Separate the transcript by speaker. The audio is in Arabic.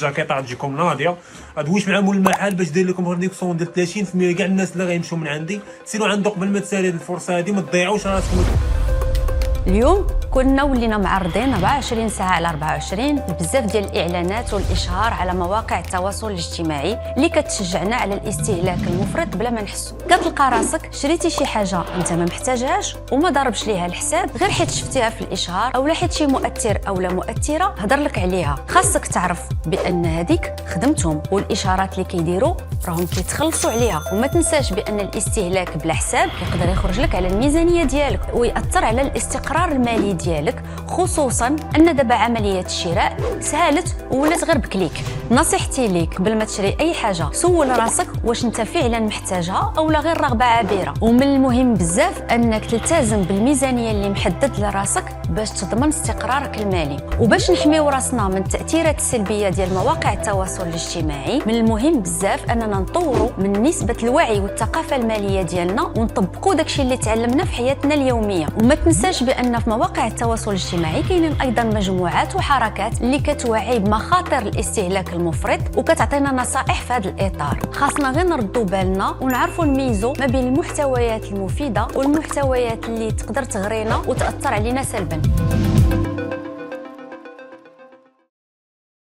Speaker 1: الجاكيطه تجيكم ناضيه، ادويش مع مول المحل باش دير لكم ريدكسيون ديال 30% كاع الناس اللي غيمشيو من عندي. سيروا عنده قبل ما تسالي الفرصه هذه، ما تضيعوش راسكم.
Speaker 2: اليوم كنا ولينا معرضين 24 ساعة على 24 بزاف ديال الإعلانات والإشهار على مواقع التواصل الاجتماعي اللي كتشجعنا على الاستهلاك المفرط بلا ما نحسو. كتلقى راسك شريتي شي حاجة انت ما محتاجهاش وما ضربش ليها الحساب غير حيت شفتيها في الإشهار أو حيت شي مؤثر أو لا مؤثرة هضر لك عليها. خاصك تعرف بأن هذيك خدمتهم والإشارات اللي كيديروا راهم كيتخلصوا عليها. وما تنساش بأن الاستهلاك بلا حساب يقدر يخرج لك على الميزانية ديالك ويأثر على الاستقرار المالي ديالك، خصوصا ان دابا عمليه الشراء سهلت وولات غير بكليك. نصيحتي ليك قبل ما تشري اي حاجه سول راسك واش انت فعلا محتاجها او لا غير رغبه عابره. ومن المهم بزاف انك تلتزم بالميزانيه اللي محدد لراسك باش تضمن استقرارك المالي. وباش نحميو راسنا من التاثيرات السلبيه ديال مواقع التواصل الاجتماعي، من المهم بزاف اننا نطوروا من نسبه الوعي والثقافه الماليه ديالنا ونطبقوا داكشي اللي تعلمنا في حياتنا اليوميه. وما تنساش بان في مواقع التواصل الاجتماعي كاينين ايضا مجموعات وحركات اللي كتوعي بمخاطر الاستهلاك المفرط وكتعطينا نصائح في هذا الاطار. خاصنا غير نردوا بالنا ونعرفوا نميزوا ما بين المحتويات المفيده والمحتويات اللي تقدر تغرينا وتاثر علينا سلبا.